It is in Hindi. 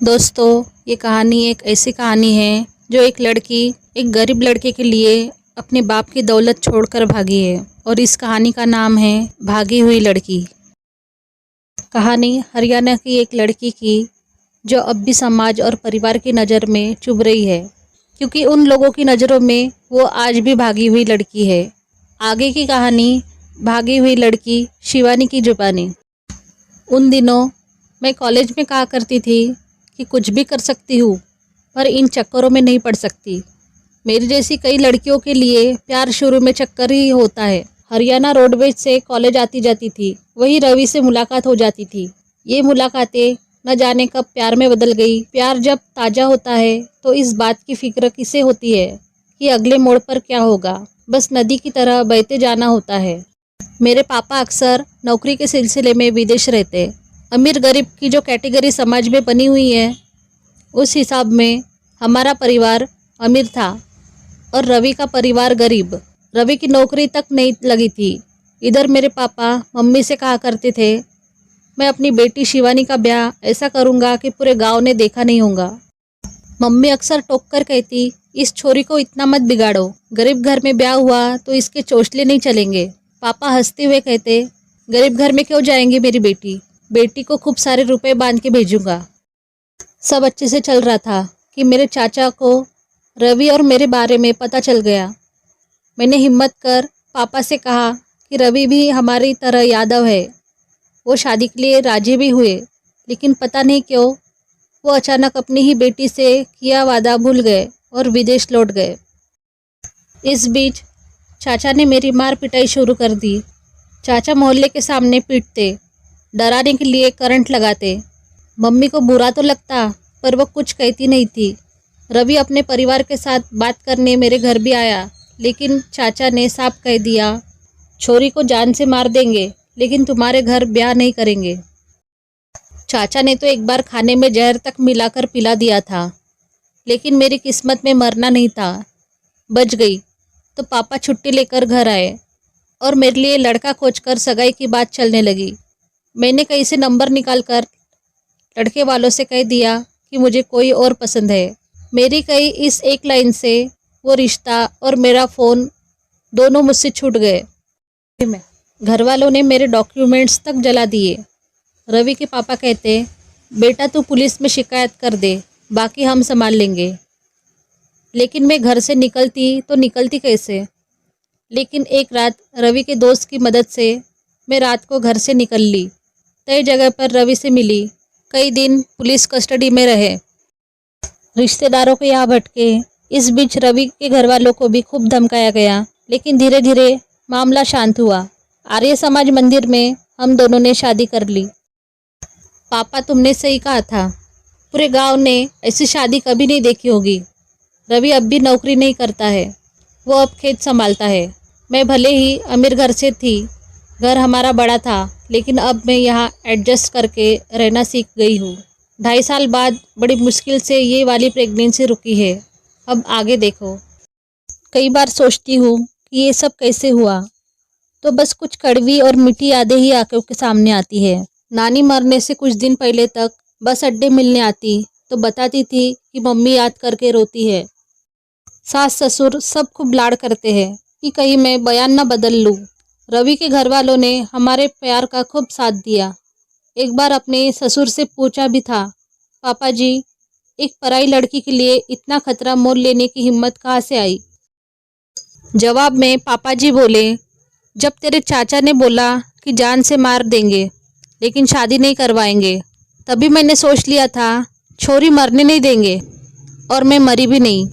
दोस्तों, ये कहानी एक ऐसी कहानी है जो एक लड़की एक गरीब लड़के के लिए अपने बाप की दौलत छोड़कर भागी है और इस कहानी का नाम है भागी हुई लड़की। कहानी हरियाणा की एक लड़की की जो अब भी समाज और परिवार की नज़र में चुभ रही है, क्योंकि उन लोगों की नज़रों में वो आज भी भागी हुई लड़की है। आगे की कहानी भागी हुई लड़की शिवानी की जुबानी। उन दिनों मैं कॉलेज में कहा करती थी कि कुछ भी कर सकती हूँ, पर इन चक्करों में नहीं पड़ सकती। मेरी जैसी कई लड़कियों के लिए प्यार शुरू में चक्कर ही होता है। हरियाणा रोडवेज से कॉलेज आती जाती थी, वही रवि से मुलाकात हो जाती थी। ये मुलाकातें न जाने कब प्यार में बदल गई। प्यार जब ताज़ा होता है तो इस बात की फिक्र किसे होती है कि अगले मोड़ पर क्या होगा। बस नदी की तरह बहते जाना होता है। मेरे पापा अक्सर नौकरी के सिलसिले में विदेश रहते। अमीर गरीब की जो कैटेगरी समाज में बनी हुई है, उस हिसाब में हमारा परिवार अमीर था और रवि का परिवार गरीब। रवि की नौकरी तक नहीं लगी थी। इधर मेरे पापा मम्मी से कहा करते थे, मैं अपनी बेटी शिवानी का ब्याह ऐसा करूँगा कि पूरे गांव ने देखा नहीं होगा। मम्मी अक्सर टोक कर कहती, इस छोरी को इतना मत बिगाड़ो, गरीब घर में ब्याह हुआ तो इसके चोंचले नहीं चलेंगे। पापा हंसते हुए कहते, गरीब घर में क्यों जाएंगे मेरी बेटी को खूब सारे रुपए बांध के भेजूंगा। सब अच्छे से चल रहा था कि मेरे चाचा को रवि और मेरे बारे में पता चल गया। मैंने हिम्मत कर पापा से कहा कि रवि भी हमारी तरह यादव है। वो शादी के लिए राजी भी हुए, लेकिन पता नहीं क्यों वो अचानक अपनी ही बेटी से किया वादा भूल गए और विदेश लौट गए। इस बीच चाचा ने मेरी मार पिटाई शुरू कर दी। चाचा मोहल्ले के सामने पीटते, डराने के लिए करंट लगाते। मम्मी को बुरा तो लगता, पर वो कुछ कहती नहीं थी। रवि अपने परिवार के साथ बात करने मेरे घर भी आया, लेकिन चाचा ने साफ कह दिया, छोरी को जान से मार देंगे, लेकिन तुम्हारे घर ब्याह नहीं करेंगे। चाचा ने तो एक बार खाने में जहर तक मिलाकर पिला दिया था, लेकिन मेरी किस्मत में मरना नहीं था। बच गई तो पापा छुट्टी लेकर घर आए और मेरे लिए लड़का खोजकर सगाई की बात चलने लगी। मैंने कहीं से नंबर निकालकर लड़के वालों से कह दिया कि मुझे कोई और पसंद है। मेरी कही इस एक लाइन से वो रिश्ता और मेरा फ़ोन दोनों मुझसे छूट गए। घर वालों ने मेरे डॉक्यूमेंट्स तक जला दिए। रवि के पापा कहते, बेटा तू पुलिस में शिकायत कर दे, बाकी हम संभाल लेंगे। लेकिन मैं घर से निकलती कैसे। लेकिन एक रात रवि के दोस्त की मदद से मैं रात को घर से निकल ली। तय जगह पर रवि से मिली। कई दिन पुलिस कस्टडी में रहे, रिश्तेदारों के यहाँ भटके। इस बीच रवि के घर वालों को भी खूब धमकाया गया, लेकिन धीरे धीरे मामला शांत हुआ। आर्य समाज मंदिर में हम दोनों ने शादी कर ली। पापा तुमने सही कहा था, पूरे गांव ने ऐसी शादी कभी नहीं देखी होगी। रवि अब भी नौकरी नहीं करता है, वो अब खेत संभालता है। मैं भले ही अमीर घर से थी, घर हमारा बड़ा था, लेकिन अब मैं यहाँ एडजस्ट करके रहना सीख गई हूँ। 2.5 साल बाद बड़ी मुश्किल से ये वाली प्रेगनेंसी रुकी है। अब आगे देखो। कई बार सोचती हूँ कि ये सब कैसे हुआ, तो बस कुछ कड़वी और मीठी यादें ही आंखों के सामने आती है। नानी मरने से कुछ दिन पहले तक बस अड्डे मिलने आती तो बताती थी कि मम्मी याद करके रोती है। सास ससुर सब खूब लाड़ करते हैं कि कहीं मैं बयान न बदल लूँ। रवि के घर वालों ने हमारे प्यार का खूब साथ दिया। एक बार अपने ससुर से पूछा भी था, पापा जी, एक पराई लड़की के लिए इतना खतरा मोल लेने की हिम्मत कहाँ से आई। जवाब में पापा जी बोले, जब तेरे चाचा ने बोला कि जान से मार देंगे लेकिन शादी नहीं करवाएंगे, तभी मैंने सोच लिया था छोरी मरने नहीं देंगे, और मैं मरी भी नहीं।